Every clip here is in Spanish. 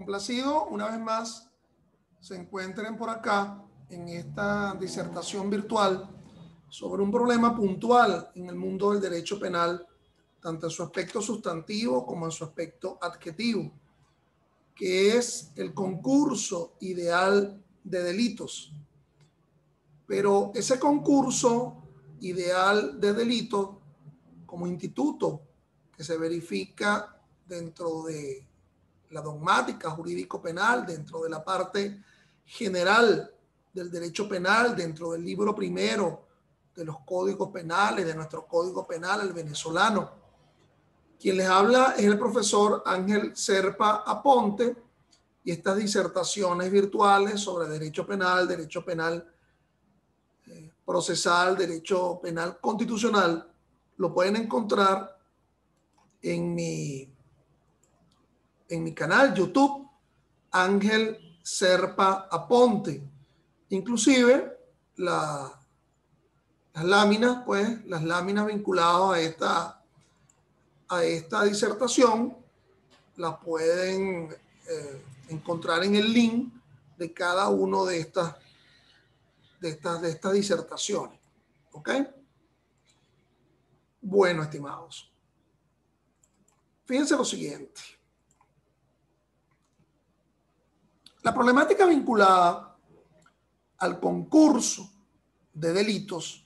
Complacido, una vez más, se encuentren por acá en esta disertación virtual sobre un problema puntual en el mundo del derecho penal, tanto en su aspecto sustantivo como en su aspecto adjetivo, que es el concurso ideal de delitos. Pero ese concurso ideal de delitos, como instituto que se verifica dentro de la dogmática jurídico-penal, dentro de la parte general del derecho penal, dentro del libro primero de los códigos penales, de nuestro código penal, el venezolano. Quien les habla es el profesor Ángel Serpa Aponte, y estas disertaciones virtuales sobre derecho penal procesal, derecho penal constitucional, lo pueden encontrar en mi canal YouTube, Ángel Serpa Aponte. Inclusive las láminas, pues, las láminas vinculadas a esta disertación las pueden encontrar en el link de cada uno de estas disertaciones. ¿Ok? Bueno, estimados. Fíjense lo siguiente. La problemática vinculada al concurso de delitos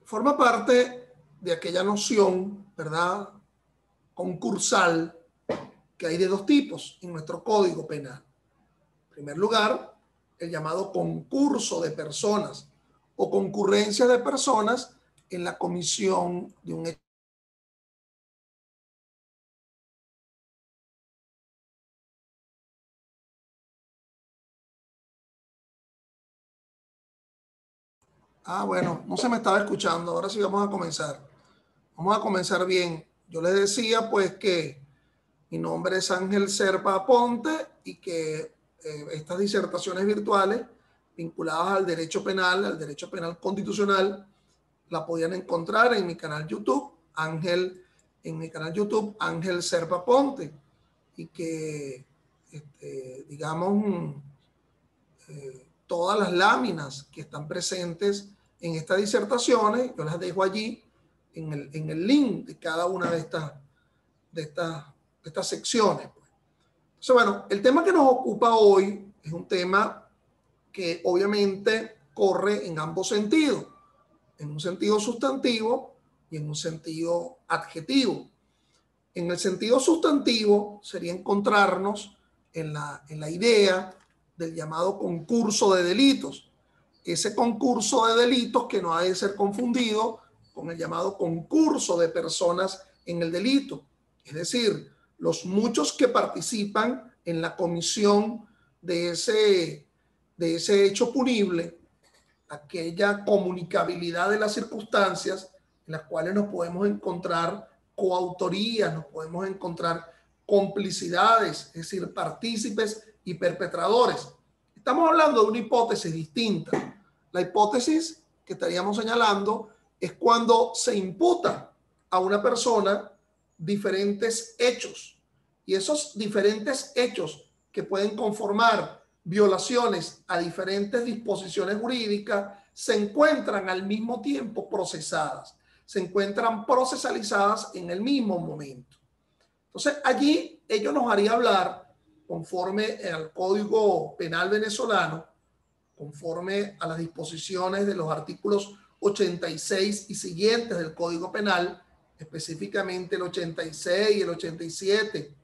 forma parte de aquella noción, ¿verdad?, concursal, que hay de dos tipos en nuestro Código Penal. En primer lugar, el llamado concurso de personas o concurrencia de personas en la comisión de un hecho. Bueno, no se me estaba escuchando. Ahora sí vamos a comenzar. Vamos a comenzar bien. Yo les decía, pues, que mi nombre es Ángel Serpa Aponte y que estas disertaciones virtuales vinculadas al derecho penal constitucional, la podían encontrar en mi canal YouTube, Ángel Serpa Aponte, y que, digamos, todas las láminas que están presentes en estas disertaciones, yo las dejo allí en el link de cada una de estas secciones. Entonces, bueno, el tema que nos ocupa hoy es un tema que obviamente corre en ambos sentidos, en un sentido sustantivo y en un sentido adjetivo. En el sentido sustantivo sería encontrarnos en la idea del llamado concurso de delitos. Ese concurso de delitos que no ha de ser confundido con el llamado concurso de personas en el delito. Es decir, los muchos que participan en la comisión de ese hecho punible, aquella comunicabilidad de las circunstancias en las cuales nos podemos encontrar coautorías, nos podemos encontrar complicidades, es decir, partícipes y perpetradores. Estamos hablando de una hipótesis distinta. La hipótesis que estaríamos señalando es cuando se imputa a una persona diferentes hechos, y esos diferentes hechos que pueden conformar violaciones a diferentes disposiciones jurídicas se encuentran al mismo tiempo procesadas, se encuentran procesalizadas en el mismo momento. Entonces, allí ello nos haría hablar, conforme al Código Penal venezolano, conforme a las disposiciones de los artículos 86 y siguientes del Código Penal, específicamente el 86 y el 87,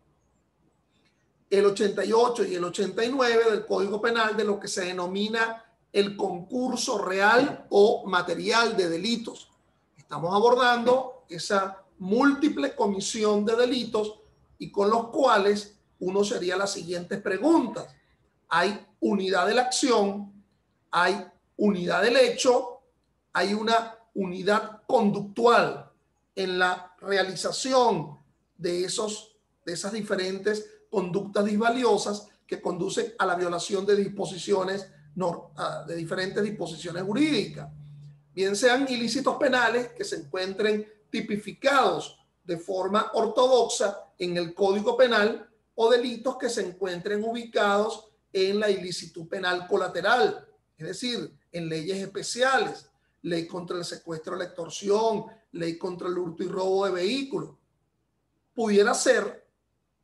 el 88 y el 89 del Código Penal, de lo que se denomina el concurso real o material de delitos. Estamos abordando esa múltiple comisión de delitos y con los cuales uno sería las siguientes preguntas. Hay unidad de la acción, hay unidad del hecho, hay una unidad conductual en la realización de esas diferentes conductas disvaliosas que conducen a la violación de de diferentes disposiciones jurídicas, bien sean ilícitos penales que se encuentren tipificados de forma ortodoxa en el Código Penal, o delitos que se encuentren ubicados en la ilicitud penal colateral, es decir, en leyes especiales, ley contra el secuestro, la extorsión, ley contra el hurto y robo de vehículos. Pudiera ser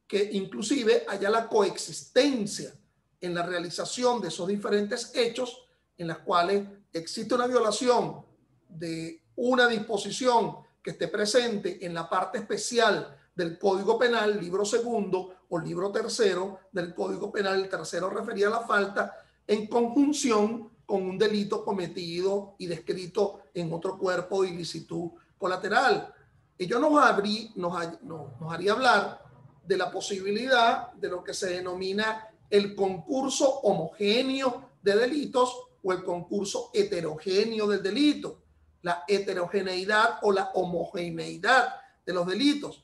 que inclusive haya la coexistencia en la realización de esos diferentes hechos en las cuales existe una violación de una disposición que esté presente en la parte especial del Código Penal, libro segundo o libro tercero del Código Penal, el tercero refería a la falta, en conjunción con un delito cometido y descrito en otro cuerpo de ilicitud colateral. Ello nos haría hablar de la posibilidad de lo que se denomina el concurso homogéneo de delitos o el concurso heterogéneo del delito, la heterogeneidad o la homogeneidad de los delitos.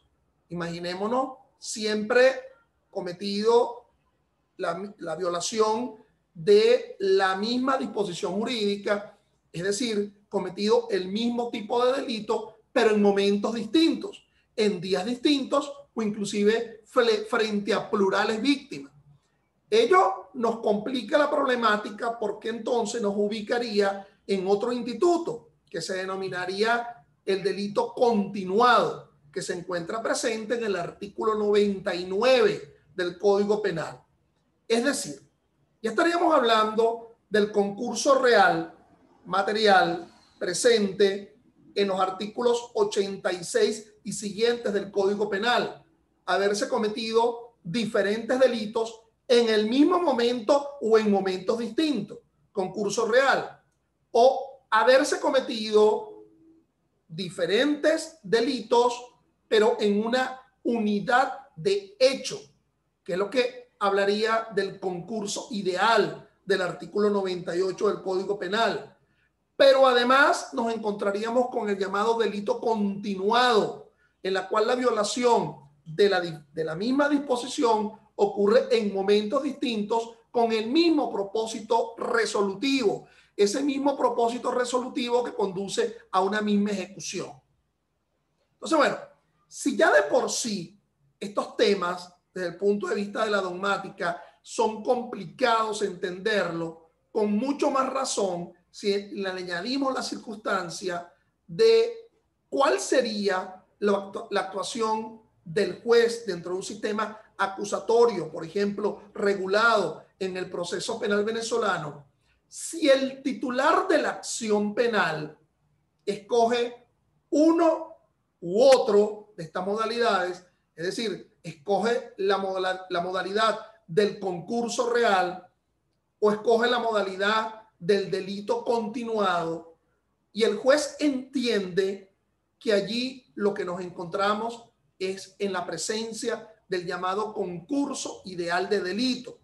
Imaginémonos siempre cometido la violación de la misma disposición jurídica, es decir, cometido el mismo tipo de delito, pero en momentos distintos, en días distintos o inclusive frente a plurales víctimas. Ello nos complica la problemática porque entonces nos ubicaría en otro instituto que se denominaría el delito continuado, que se encuentra presente en el artículo 99 del Código Penal. Es decir, ya estaríamos hablando del concurso real, material, presente en los artículos 86 y siguientes del Código Penal. Haberse cometido diferentes delitos en el mismo momento o en momentos distintos, concurso real, o haberse cometido diferentes delitos, pero en una unidad de hecho, que es lo que hablaría del concurso ideal del artículo 98 del Código Penal. Pero además nos encontraríamos con el llamado delito continuado, en la cual la violación de la misma disposición ocurre en momentos distintos con el mismo propósito resolutivo, ese mismo propósito resolutivo que conduce a una misma ejecución. Entonces, bueno, si ya de por sí estos temas, desde el punto de vista de la dogmática, son complicados entenderlo, con mucho más razón si le añadimos la circunstancia de cuál sería la actuación del juez dentro de un sistema acusatorio, por ejemplo, regulado en el proceso penal venezolano, si el titular de la acción penal escoge uno u otro de estas modalidades, es decir, escoge la modalidad del concurso real o escoge la modalidad del delito continuado, y el juez entiende que allí lo que nos encontramos es en la presencia del llamado concurso ideal de delito.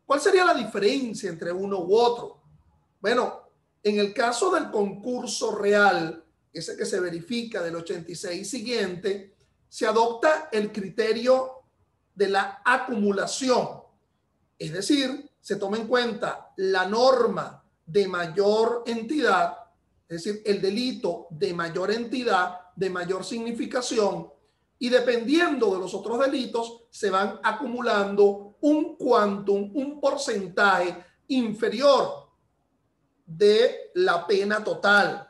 ¿Cuál sería la diferencia entre uno u otro? Bueno, en el caso del concurso real, ese que se verifica del 86 siguiente, se adopta el criterio de la acumulación. Es decir, se toma en cuenta la norma de mayor entidad, es decir, el delito de mayor entidad, de mayor significación, y dependiendo de los otros delitos, se van acumulando un quantum, un porcentaje inferior de la pena total.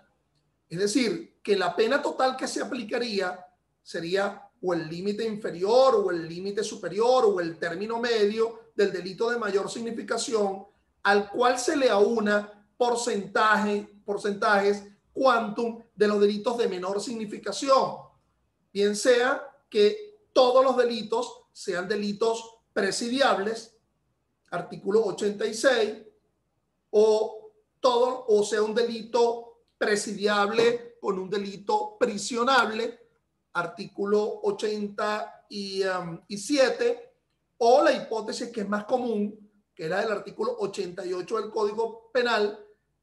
Es decir, que la pena total que se aplicaría sería o el límite inferior o el límite superior o el término medio del delito de mayor significación, al cual se le aúna porcentajes quantum de los delitos de menor significación. Bien sea que todos los delitos sean delitos presidiables, artículo 86, o sea un delito presidiable con un delito prisionable, artículo 87, o la hipótesis que es más común, que era el artículo 88 del Código Penal,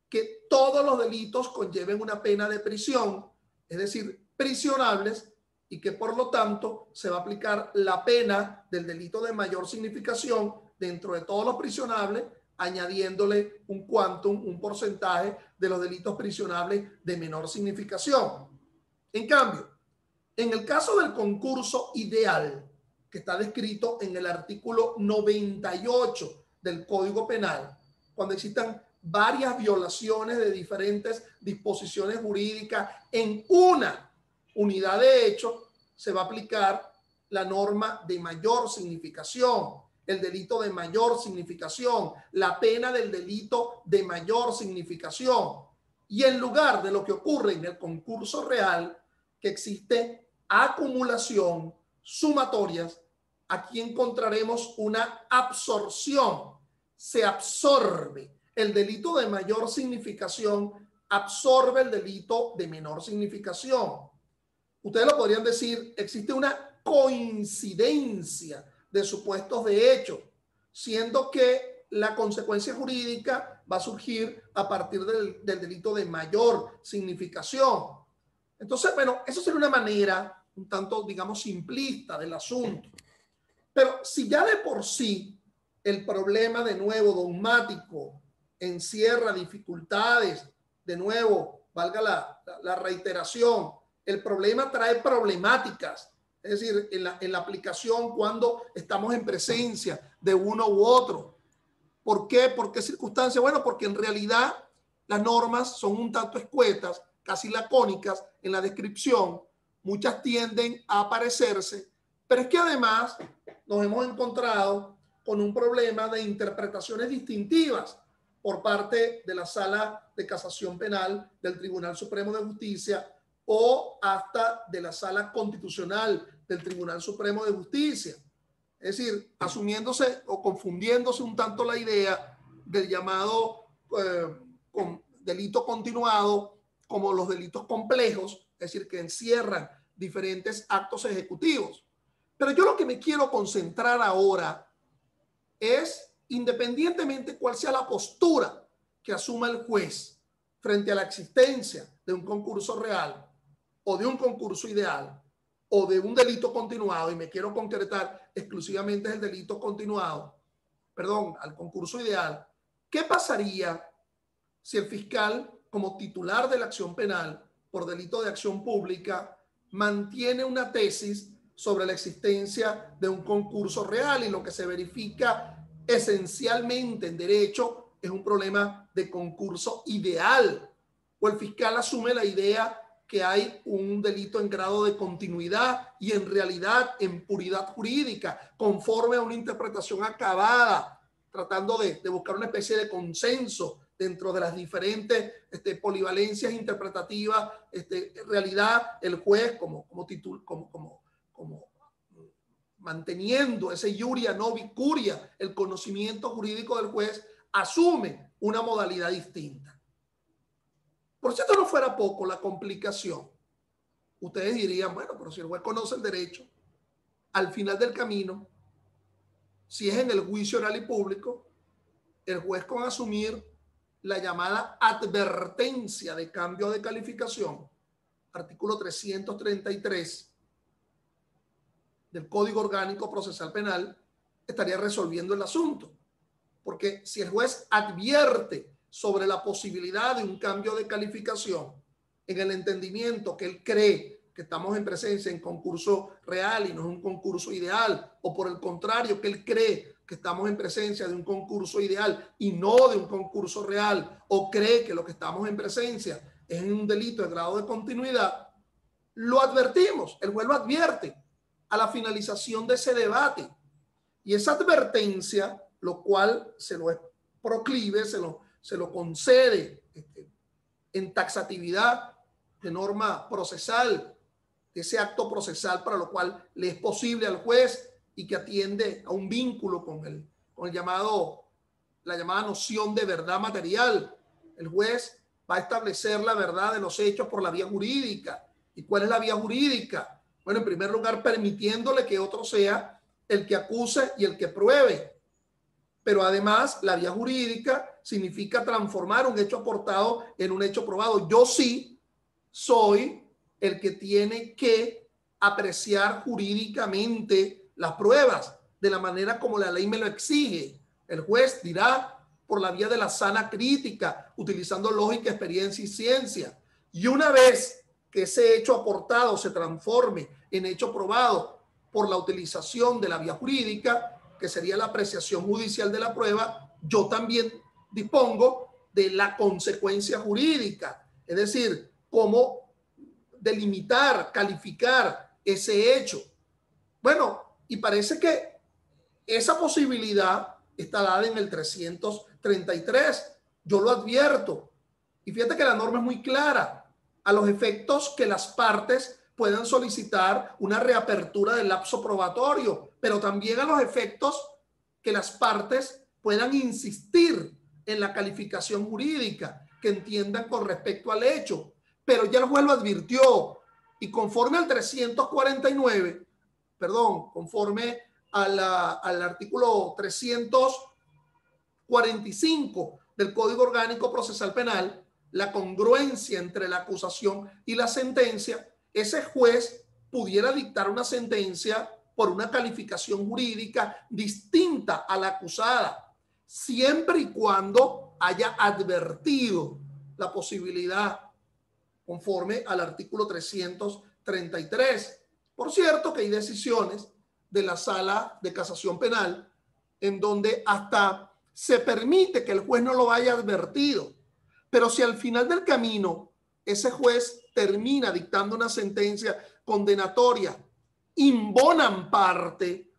que todos los delitos conlleven una pena de prisión, es decir, prisionables, y que por lo tanto se va a aplicar la pena del delito de mayor significación dentro de todos los prisionables, añadiéndole un quantum, un porcentaje de los delitos prisionables de menor significación. En cambio, en el caso del concurso ideal, que está descrito en el artículo 98 del Código Penal, cuando existan varias violaciones de diferentes disposiciones jurídicas en una unidad de hecho, se va a aplicar la norma de mayor significación, el delito de mayor significación, la pena del delito de mayor significación. Y en lugar de lo que ocurre en el concurso real, que existe acumulación, sumatorias, aquí encontraremos una absorción. Se absorbe el delito de mayor significación, absorbe el delito de menor significación. Ustedes lo podrían decir, existe una coincidencia de supuestos de hecho, siendo que la consecuencia jurídica va a surgir a partir del delito de mayor significación. Entonces, bueno, eso sería una manera un tanto, digamos, simplista del asunto. Pero si ya de por sí el problema, de nuevo, dogmático, encierra dificultades, de nuevo, valga la reiteración, el problema trae problemáticas, es decir, en la aplicación cuando estamos en presencia de uno u otro. ¿Por qué? ¿Por qué circunstancia? Bueno, porque en realidad las normas son un tanto escuetas, casi lacónicas en la descripción, muchas tienden a parecerse, pero es que además nos hemos encontrado con un problema de interpretaciones distintivas por parte de la Sala de Casación Penal del Tribunal Supremo de Justicia o hasta de la Sala Constitucional del Tribunal Supremo de Justicia. Es decir, asumiéndose o confundiéndose un tanto la idea del llamado delito continuado como los delitos complejos, es decir, que encierran diferentes actos ejecutivos. Pero yo lo que me quiero concentrar ahora es, independientemente cuál sea la postura que asuma el juez frente a la existencia de un concurso real o de un concurso ideal o de un delito continuado, y me quiero concretar exclusivamente en el delito continuado, perdón, al concurso ideal, ¿qué pasaría si el fiscal, como titular de la acción penal por delito de acción pública, mantiene una tesis sobre la existencia de un concurso real y lo que se verifica esencialmente en derecho es un problema de concurso ideal? O el fiscal asume la idea que hay un delito en grado de continuidad y en realidad en puridad jurídica, conforme a una interpretación acabada, tratando de buscar una especie de consenso dentro de las diferentes polivalencias interpretativas. En realidad, el juez, como manteniendo ese iuria novi curia, el conocimiento jurídico del juez, asume una modalidad distinta. Por si esto no fuera poco, la complicación, ustedes dirían, bueno, pero si el juez conoce el derecho, al final del camino, si es en el juicio oral y público, el juez, con asumir la llamada advertencia de cambio de calificación, artículo 333 del Código Orgánico Procesal Penal, estaría resolviendo el asunto. Porque si el juez advierte sobre la posibilidad de un cambio de calificación en el entendimiento que él cree que estamos en presencia en concurso real y no es un concurso ideal, o por el contrario, que él cree que estamos en presencia de un concurso ideal y no de un concurso real, o cree que lo que estamos en presencia es un delito de grado de continuidad, lo advertimos, el juez lo advierte a la finalización de ese debate. Y esa advertencia, lo cual se lo es proclive, se lo concede en taxatividad de norma procesal, de ese acto procesal para lo cual le es posible al juez y que atiende a un vínculo con la llamada noción de verdad material. El juez va a establecer la verdad de los hechos por la vía jurídica. ¿Y cuál es la vía jurídica? Bueno, en primer lugar, permitiéndole que otro sea el que acuse y el que pruebe. Pero además, la vía jurídica significa transformar un hecho aportado en un hecho probado. Yo sí soy el que tiene que apreciar jurídicamente las pruebas de la manera como la ley me lo exige. El juez dirá por la vía de la sana crítica, utilizando lógica, experiencia y ciencia. Y una vez que ese hecho aportado se transforme en hecho probado, por la utilización de la vía jurídica, que sería la apreciación judicial de la prueba, yo también dispongo de la consecuencia jurídica, es decir, cómo delimitar, calificar ese hecho. Bueno, y parece que esa posibilidad está dada en el 333. Yo lo advierto. Y fíjate que la norma es muy clara a los efectos que las partes puedan solicitar una reapertura del lapso probatorio, pero también a los efectos que las partes puedan insistir en la calificación jurídica que entiendan con respecto al hecho. Pero ya el juez lo advirtió y conforme al 349, conforme al artículo 345 del Código Orgánico Procesal Penal, la congruencia entre la acusación y la sentencia, ese juez pudiera dictar una sentencia por una calificación jurídica distinta a la acusada, siempre y cuando haya advertido la posibilidad conforme al artículo 333. Por cierto que hay decisiones de la Sala de Casación Penal en donde hasta se permite que el juez no lo haya advertido, pero si al final del camino ese juez termina dictando una sentencia condenatoria in bonam parte,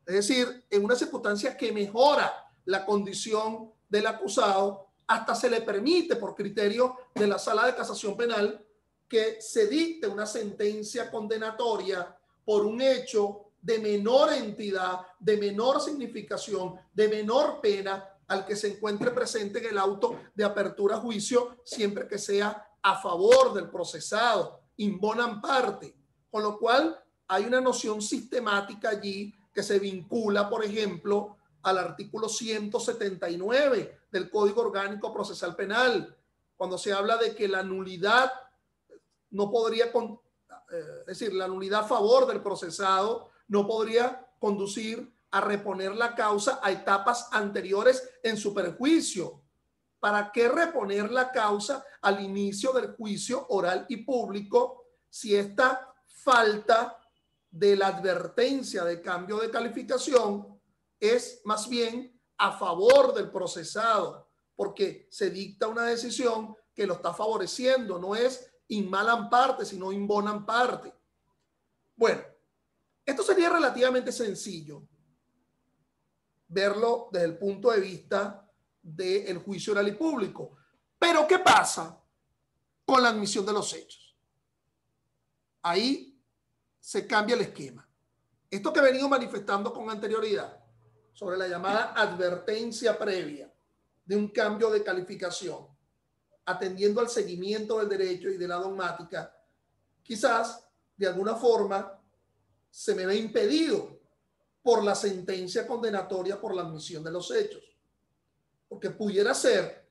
es decir, en una circunstancia que mejora la condición del acusado, hasta se le permite por criterio de la Sala de Casación Penal que se dicte una sentencia condenatoria por un hecho de menor entidad, de menor significación, de menor pena al que se encuentre presente en el auto de apertura a juicio, siempre que sea a favor del procesado, in bonam parte. Con lo cual hay una noción sistemática allí que se vincula, por ejemplo, al artículo 179 del Código Orgánico Procesal Penal, cuando se habla de que la nulidad no podría, es decir, la nulidad a favor del procesado no podría conducir a reponer la causa a etapas anteriores en su perjuicio. ¿Para qué reponer la causa al inicio del juicio oral y público si esta falta de la advertencia de cambio de calificación es más bien a favor del procesado? Porque se dicta una decisión que lo está favoreciendo, no es in malam parte, sino in bonam parte. Bueno, esto sería relativamente sencillo verlo desde el punto de vista del juicio oral y público. Pero ¿qué pasa con la admisión de los hechos? Ahí se cambia el esquema. Esto que he venido manifestando con anterioridad sobre la llamada advertencia previa de un cambio de calificación, atendiendo al seguimiento del derecho y de la dogmática, quizás de alguna forma se me ve impedido por la sentencia condenatoria por la admisión de los hechos. Porque pudiera ser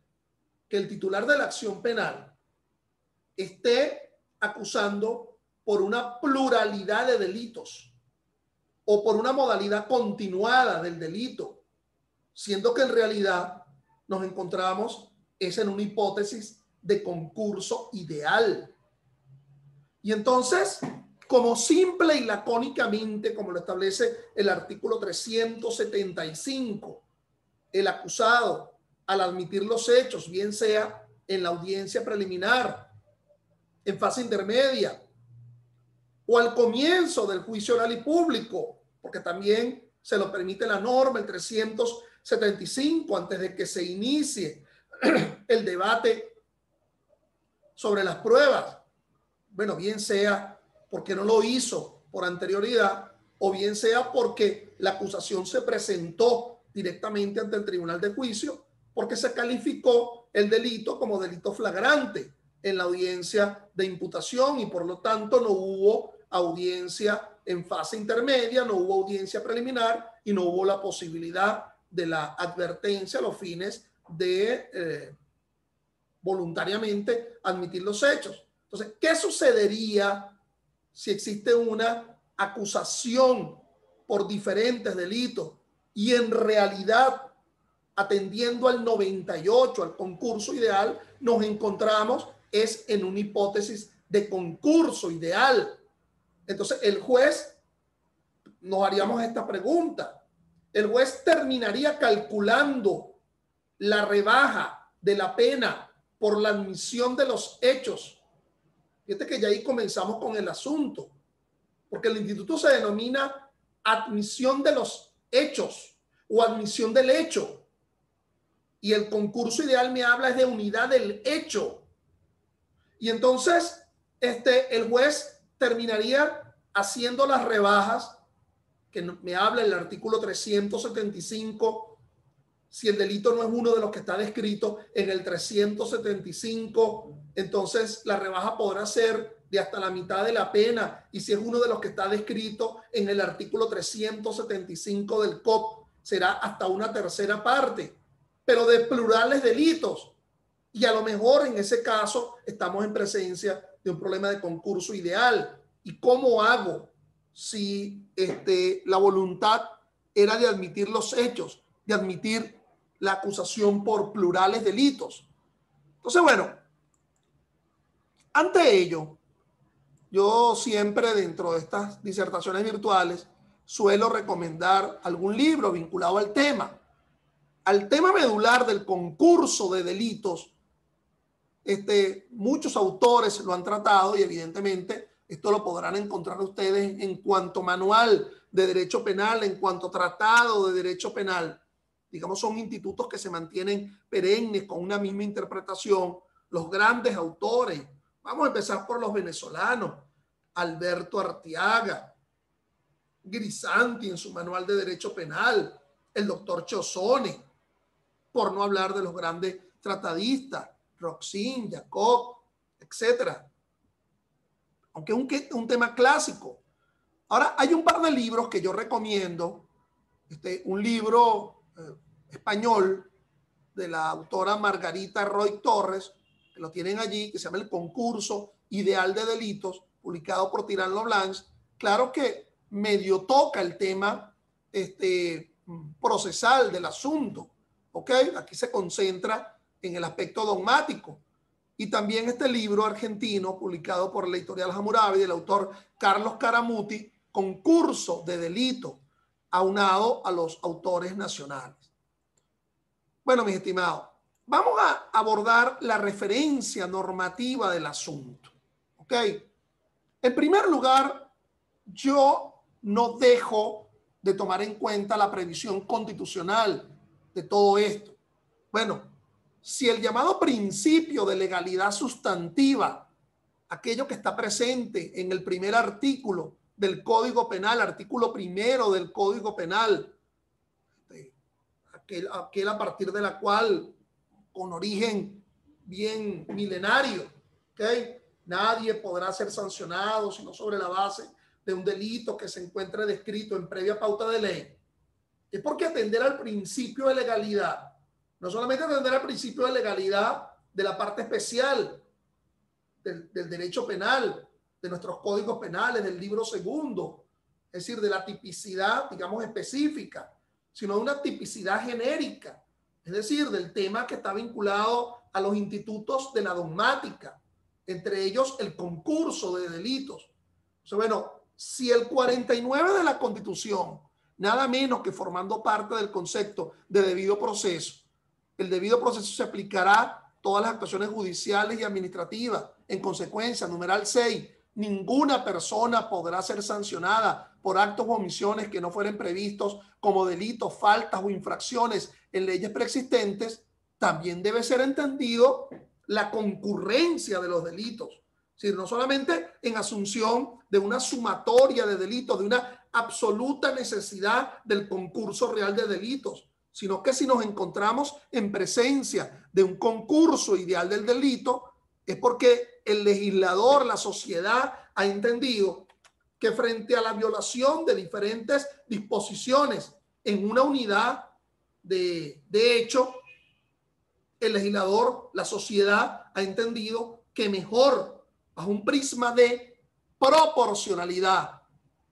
que el titular de la acción penal esté acusando por una pluralidad de delitos o por una modalidad continuada del delito, siendo que en realidad nos encontramos en una hipótesis de concurso ideal. Y entonces, como simple y lacónicamente, como lo establece el artículo 375, el acusado, al admitir los hechos, bien sea en la audiencia preliminar, en fase intermedia, o al comienzo del juicio oral y público, porque también se lo permite la norma, el 375, antes de que se inicie el debate sobre las pruebas. Bueno, bien sea porque no lo hizo por anterioridad, o bien sea porque la acusación se presentó directamente ante el tribunal de juicio, porque se calificó el delito como delito flagrante en la audiencia de imputación y por lo tanto no hubo audiencia en fase intermedia, no hubo audiencia preliminar y no hubo la posibilidad de la advertencia a los fines de voluntariamente admitir los hechos. Entonces, ¿qué sucedería si existe una acusación por diferentes delitos y en realidad, atendiendo al 98, al concurso ideal, nos encontramos en una hipótesis de concurso ideal? Entonces, el juez nos haríamos esta pregunta. El juez terminaría calculando la rebaja de la pena por la admisión de los hechos. Fíjate que ya ahí comenzamos con el asunto, porque el instituto se denomina admisión de los hechos o admisión del hecho. Y el concurso ideal me habla es de unidad del hecho. Y entonces el juez terminaría haciendo las rebajas que me habla el artículo 375. Si el delito no es uno de los que está descrito en el 375, entonces la rebaja podrá ser de hasta la mitad de la pena. Y si es uno de los que está descrito en el artículo 375 del COP, será hasta una tercera parte, pero de plurales delitos. Y a lo mejor en ese caso estamos en presencia de un problema de concurso ideal. ¿Y cómo hago si la voluntad era de admitir los hechos, de admitir la acusación por plurales delitos? Entonces, bueno, ante ello, yo siempre dentro de estas disertaciones virtuales suelo recomendar algún libro vinculado al tema medular del concurso de delitos. Muchos autores lo han tratado y evidentemente esto lo podrán encontrar ustedes en cuanto manual de derecho penal, en cuanto tratado de derecho penal. Digamos, son institutos que se mantienen perennes con una misma interpretación. Los grandes autores, vamos a empezar por los venezolanos, Alberto Arteaga, Grisanti en su manual de derecho penal, el doctor Chozone, por no hablar de los grandes tratadistas, Roxin, Jacob, etcétera. Aunque es un tema clásico. Ahora, hay un par de libros que yo recomiendo. Un libro español de la autora Margarita Roy Torres, que lo tienen allí, que se llama El concurso ideal de delitos, publicado por Tirán Loblanc. Claro que medio toca el tema procesal del asunto, ¿ok? Aquí se concentra en el aspecto dogmático. Y también este libro argentino, publicado por la editorial Hammurabi, del autor Carlos Caramuti, Concurso de delito, aunado a los autores nacionales. Bueno, mis estimados, vamos a abordar la referencia normativa del asunto, ¿ok? En primer lugar, yo no dejo de tomar en cuenta la previsión constitucional de todo esto. Bueno, si el llamado principio de legalidad sustantiva, aquello que está presente en el primer artículo del Código Penal, artículo primero del Código Penal, aquel a partir de la cual, con origen bien milenario, ¿okay? Nadie podrá ser sancionado sino sobre la base de un delito que se encuentre descrito en previa pauta de ley. Es porque atender al principio de legalidad, no solamente atender al principio de legalidad de la parte especial del derecho penal, de nuestros códigos penales, del libro segundo, es decir, de la tipicidad, digamos, específica, sino de una tipicidad genérica, es decir, del tema que está vinculado a los institutos de la dogmática, entre ellos el concurso de delitos. O sea, bueno, si el 49 de la Constitución, nada menos que formando parte del concepto de debido proceso, el debido proceso se aplicará a todas las actuaciones judiciales y administrativas. En consecuencia, numeral 6, ninguna persona podrá ser sancionada por actos o omisiones que no fueren previstos como delitos, faltas o infracciones en leyes preexistentes. También debe ser entendido la concurrencia de los delitos. Es decir, no solamente en asunción de una sumatoria de delitos, de una absoluta necesidad del concurso real de delitos, sino que si nos encontramos en presencia de un concurso ideal del delito, es porque el legislador, la sociedad, ha entendido que frente a la violación de diferentes disposiciones en una unidad de hecho, el legislador, la sociedad, ha entendido que mejor, bajo un prisma de proporcionalidad,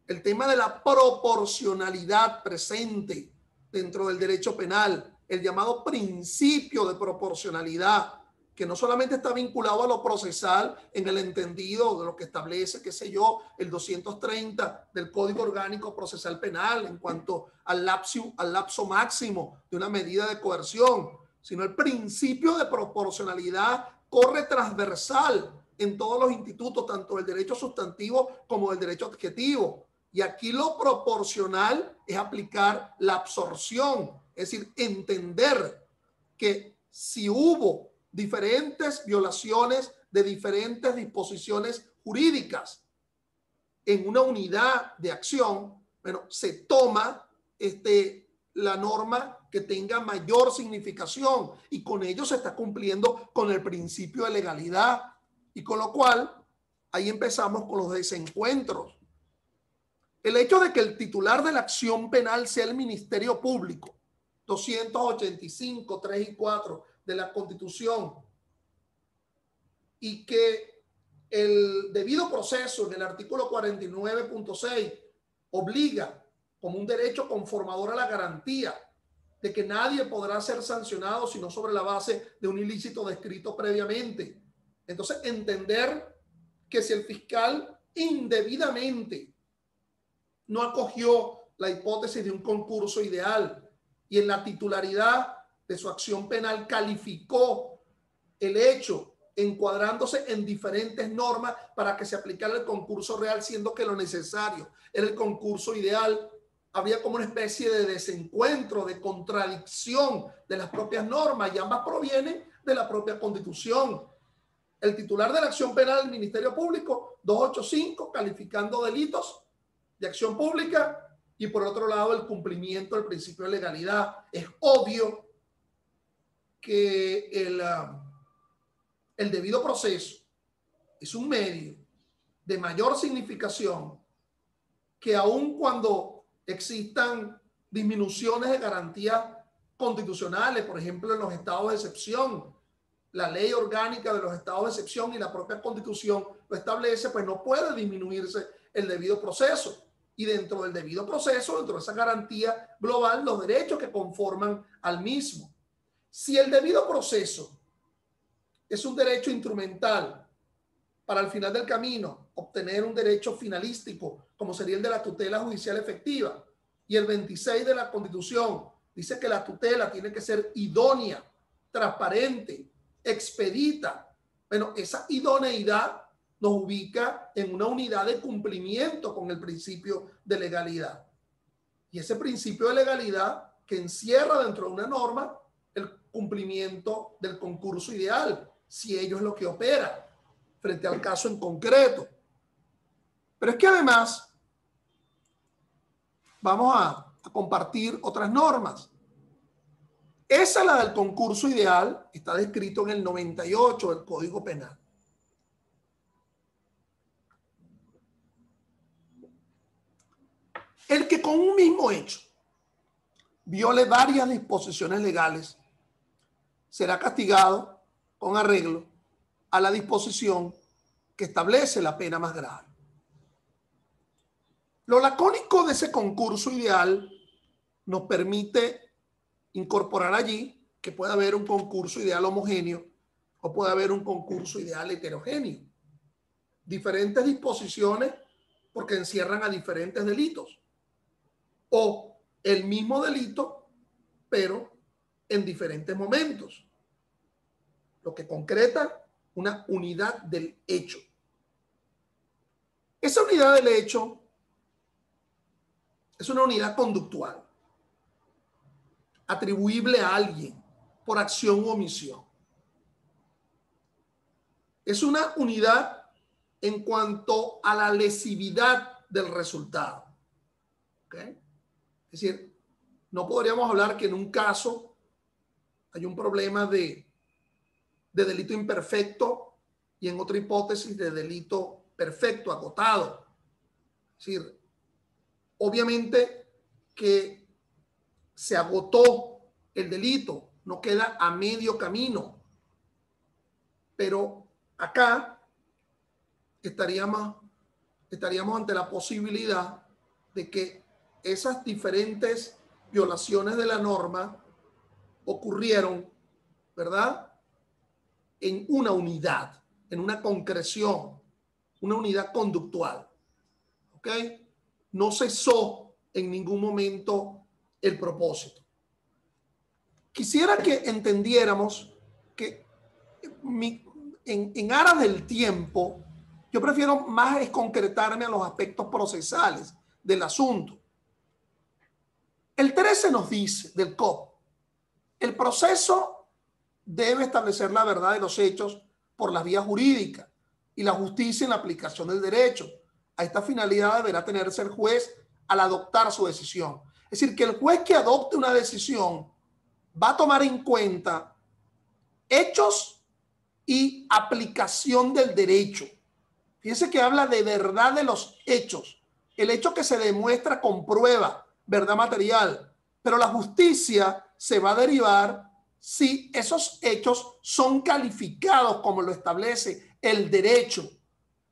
el tema de la proporcionalidad presente dentro del derecho penal, el llamado principio de proporcionalidad, que no solamente está vinculado a lo procesal en el entendido de lo que establece, qué sé yo, el 230 del Código Orgánico Procesal Penal en cuanto al lapso máximo de una medida de coerción, sino el principio de proporcionalidad corre transversal en todos los institutos, tanto del derecho sustantivo como del derecho adjetivo. Y aquí lo proporcional es aplicar la absorción, es decir, entender que si hubo diferentes violaciones de diferentes disposiciones jurídicas en una unidad de acción, bueno, se toma la norma que tenga mayor significación y con ello se está cumpliendo con el principio de legalidad y con lo cual ahí empezamos con los desencuentros. El hecho de que el titular de la acción penal sea el Ministerio Público, 285, 3 y 4 de la Constitución, y que el debido proceso en el artículo 49.6 obliga como un derecho conformador a la garantía de que nadie podrá ser sancionado sino sobre la base de un ilícito descrito previamente. Entonces, entender que si el fiscal indebidamente no acogió la hipótesis de un concurso ideal y en la titularidad de su acción penal calificó el hecho encuadrándose en diferentes normas para que se aplicara el concurso real, siendo que lo necesario era el concurso ideal, habría como una especie de desencuentro, de contradicción de las propias normas y ambas provienen de la propia Constitución. El titular de la acción penal del Ministerio Público, 285, calificando delitos de acción pública y por otro lado el cumplimiento del principio de legalidad. Es obvio que el debido proceso es un medio de mayor significación que aun cuando existan disminuciones de garantías constitucionales, por ejemplo en los estados de excepción, la ley orgánica de los estados de excepción y la propia Constitución lo establece, pues no puede disminuirse el debido proceso. Y dentro del debido proceso, dentro de esa garantía global, los derechos que conforman al mismo. Si el debido proceso es un derecho instrumental para al final del camino obtener un derecho finalístico, como sería el de la tutela judicial efectiva, y el 26 de la Constitución dice que la tutela tiene que ser idónea, transparente, expedita. Bueno, esa idoneidad nos ubica en una unidad de cumplimiento con el principio de legalidad. Y ese principio de legalidad que encierra dentro de una norma el cumplimiento del concurso ideal, si ello es lo que opera frente al caso en concreto. Pero es que además vamos a compartir otras normas. Esa, la del concurso ideal, está descrito en el 98 del Código Penal. El que con un mismo hecho viole varias disposiciones legales será castigado con arreglo a la disposición que establece la pena más grave. Lo lacónico de ese concurso ideal nos permite incorporar allí que puede haber un concurso ideal homogéneo o puede haber un concurso ideal heterogéneo. Diferentes disposiciones porque encierran a diferentes delitos. O el mismo delito, pero en diferentes momentos. Lo que concreta una unidad del hecho. Esa unidad del hecho es una unidad conductual, atribuible a alguien por acción u omisión. Es una unidad en cuanto a la lesividad del resultado. ¿Okay? Es decir, no podríamos hablar que en un caso hay un problema de delito imperfecto y en otra hipótesis de delito perfecto, agotado. Es decir, obviamente que se agotó el delito, no queda a medio camino, pero acá estaríamos ante la posibilidad de que esas diferentes violaciones de la norma ocurrieron, ¿verdad? en una unidad, en una concreción, una unidad conductual. ¿Ok? No cesó en ningún momento el propósito. Quisiera que entendiéramos que en aras del tiempo, yo prefiero más es concretarme a los aspectos procesales del asunto. El 13 nos dice del COP, el proceso debe establecer la verdad de los hechos por las vías jurídicas y la justicia en la aplicación del derecho. A esta finalidad deberá tenerse el juez al adoptar su decisión. Es decir, que el juez que adopte una decisión va a tomar en cuenta hechos y aplicación del derecho. Fíjense que habla de verdad de los hechos. El hecho que se demuestra con prueba, verdad material. Pero la justicia se va a derivar si esos hechos son calificados como lo establece el derecho.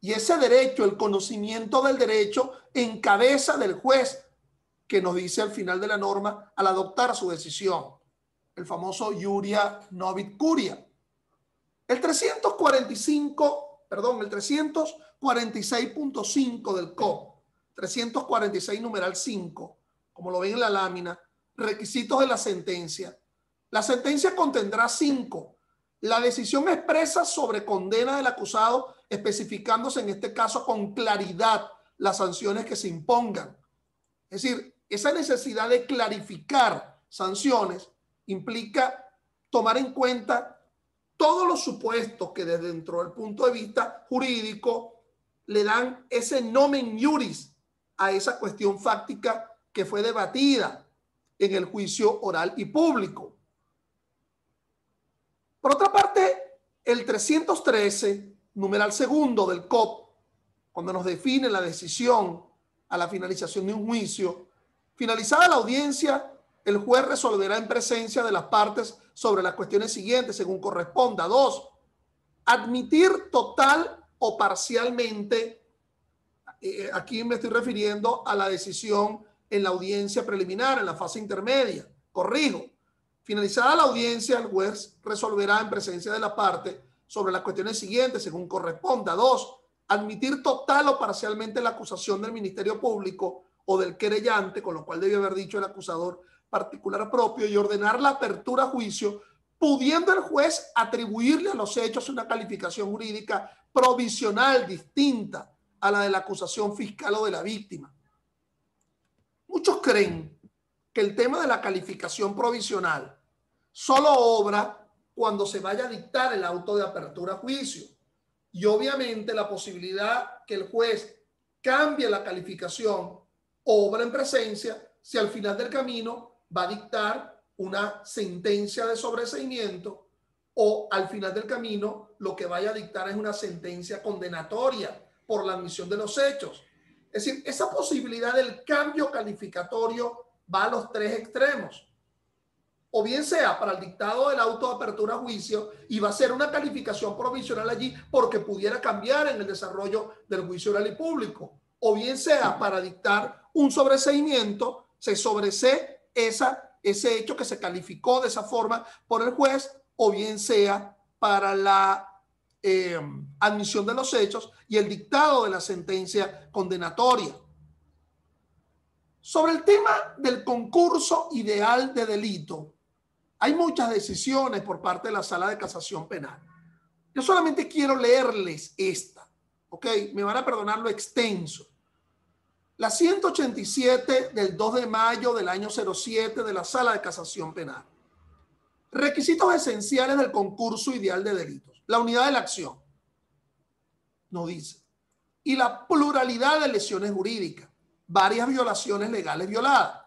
Y ese derecho, el conocimiento del derecho, en cabeza del juez, que nos dice al final de la norma al adoptar su decisión. El famoso iuria novit curia. El 346.5 del COP, 346 numeral 5, como lo ven en la lámina, requisitos de la sentencia. La sentencia contendrá 5. La decisión expresa sobre condena del acusado, especificándose en este caso con claridad las sanciones que se impongan. Es decir, esa necesidad de clarificar sanciones implica tomar en cuenta todos los supuestos que desde dentro del punto de vista jurídico le dan ese nomen iuris a esa cuestión fáctica que fue debatida en el juicio oral y público. Por otra parte, el 313, numeral segundo del COP, cuando nos define la decisión a la finalización de un juicio, finalizada la audiencia, el juez resolverá en presencia de las partes sobre las cuestiones siguientes, según corresponda. 2. Admitir total o parcialmente, aquí me estoy refiriendo a la decisión en la audiencia preliminar, en la fase intermedia. Corrijo. Finalizada la audiencia, el juez resolverá en presencia de la parte sobre las cuestiones siguientes, según corresponda. 2. Admitir total o parcialmente la acusación del Ministerio Público o del querellante, con lo cual debe haber dicho el acusador particular propio, y ordenar la apertura a juicio, pudiendo el juez atribuirle a los hechos una calificación jurídica provisional distinta a la de la acusación fiscal o de la víctima. Muchos creen que el tema de la calificación provisional solo obra cuando se vaya a dictar el auto de apertura a juicio. Y obviamente la posibilidad que el juez cambie la calificación obra en presencia si al final del camino va a dictar una sentencia de sobreseimiento o al final del camino lo que vaya a dictar es una sentencia condenatoria por la admisión de los hechos. Es decir, esa posibilidad del cambio calificatorio va a los tres extremos. O bien sea para el dictado del auto de apertura a juicio y va a ser una calificación provisional allí porque pudiera cambiar en el desarrollo del juicio oral y público. O bien sea para dictar un sobreseimiento, se sobresee ese hecho que se calificó de esa forma por el juez, o bien sea para la admisión de los hechos y el dictado de la sentencia condenatoria. Sobre el tema del concurso ideal de delito, hay muchas decisiones por parte de la Sala de Casación Penal. Yo solamente quiero leerles esta, ¿ok? Me van a perdonar lo extenso. La 187 del 2 de mayo del año 07 de la Sala de Casación Penal. Requisitos esenciales del concurso ideal de delitos. La unidad de la acción, nos dice, y la pluralidad de lesiones jurídicas, varias violaciones legales violadas.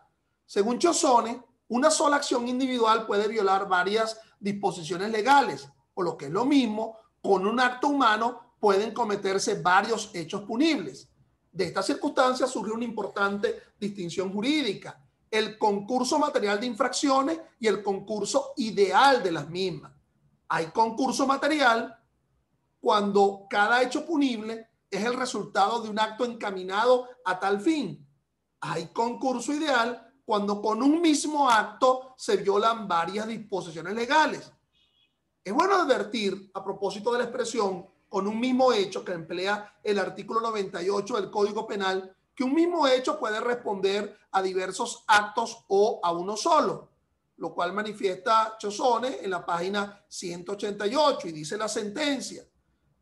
Según Chozone, una sola acción individual puede violar varias disposiciones legales, o lo que es lo mismo, con un acto humano pueden cometerse varios hechos punibles. De esta circunstancia surge una importante distinción jurídica: el concurso material de infracciones y el concurso ideal de las mismas. Hay concurso material cuando cada hecho punible es el resultado de un acto encaminado a tal fin. Hay concurso ideal cuando con un mismo acto se violan varias disposiciones legales. Es bueno advertir, a propósito de la expresión con un mismo hecho que emplea el artículo 98 del Código Penal, que un mismo hecho puede responder a diversos actos o a uno solo, lo cual manifiesta Chosone en la página 188 y dice la sentencia: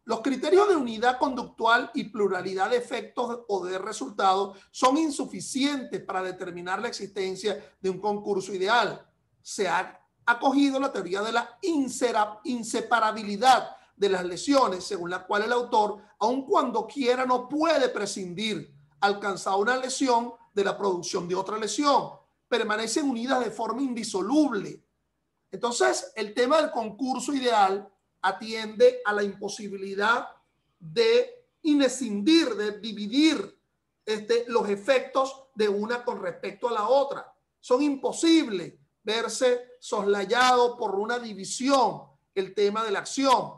los criterios de unidad conductual y pluralidad de efectos o de resultados son insuficientes para determinar la existencia de un concurso ideal. Se ha acogido la teoría de la inseparabilidad de las lesiones, según la cual el autor, aun cuando quiera, no puede prescindir, alcanzar una lesión, de la producción de otra lesión. Permanecen unidas de forma indisoluble. Entonces, el tema del concurso ideal atiende a la imposibilidad de inescindir, de dividir los efectos de una con respecto a la otra. Son imposibles verse soslayado por una división el tema de la acción.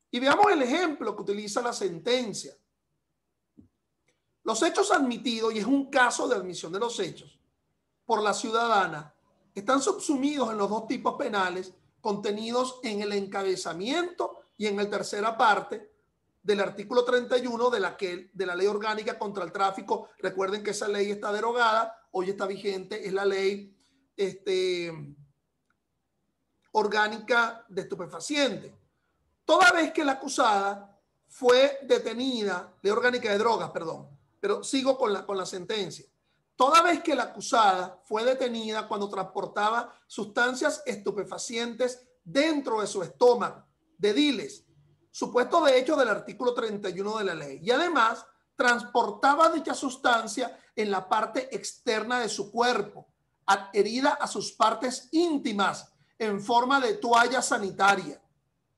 Y veamos el ejemplo que utiliza la sentencia. Los hechos admitidos, y es un caso de admisión de los hechos, por la ciudadana, están subsumidos en los dos tipos penales contenidos en el encabezamiento y en la tercera parte del artículo 31 de la ley orgánica contra el tráfico. Recuerden que esa ley está derogada, hoy está vigente, es la ley orgánica de estupefacientes. Toda vez que la acusada fue detenida, ley orgánica de drogas, perdón, pero sigo con la sentencia. Toda vez que la acusada fue detenida cuando transportaba sustancias estupefacientes dentro de su estómago, de diles, supuesto de hecho del artículo 31 de la ley, y además transportaba dicha sustancia en la parte externa de su cuerpo, adherida a sus partes íntimas en forma de toalla sanitaria,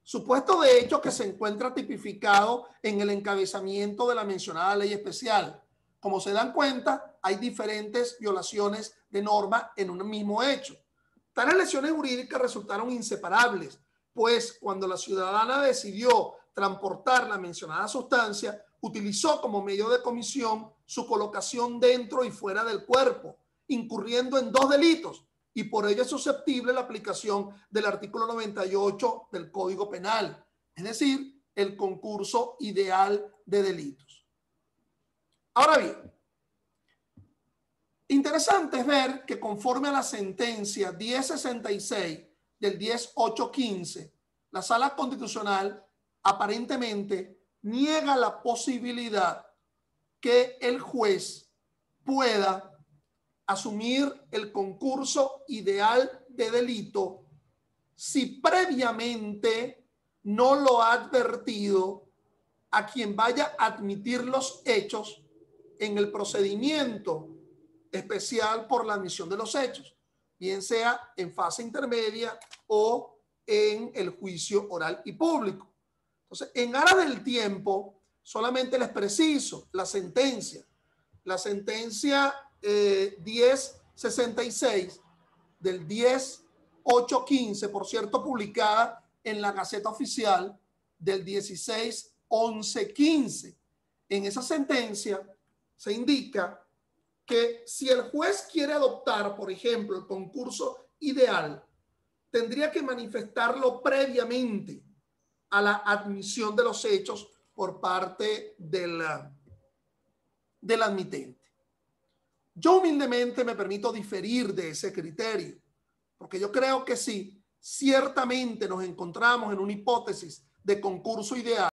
supuesto de hecho que se encuentra tipificado en el encabezamiento de la mencionada ley especial. Como se dan cuenta, hay diferentes violaciones de norma en un mismo hecho. Tales lesiones jurídicas resultaron inseparables, pues cuando la ciudadana decidió transportar la mencionada sustancia, utilizó como medio de comisión su colocación dentro y fuera del cuerpo, incurriendo en dos delitos, y por ello es susceptible la aplicación del artículo 98 del Código Penal, es decir, el concurso ideal de delitos. Ahora bien, interesante es ver que conforme a la sentencia 1066 del 10.815, la Sala Constitucional aparentemente niega la posibilidad que el juez pueda asumir el concurso ideal de delito si previamente no lo ha advertido a quien vaya a admitir los hechos en el procedimiento especial por la admisión de los hechos, bien sea en fase intermedia o en el juicio oral y público. Entonces, en aras del tiempo, solamente les preciso la sentencia. La sentencia 1066 del 10.815, por cierto, publicada en la Gaceta Oficial del 16.11.15. En esa sentencia se indica que si el juez quiere adoptar, por ejemplo, el concurso ideal, tendría que manifestarlo previamente a la admisión de los hechos por parte del admitente. Yo humildemente me permito diferir de ese criterio, porque yo creo que sí, ciertamente nos encontramos en una hipótesis de concurso ideal,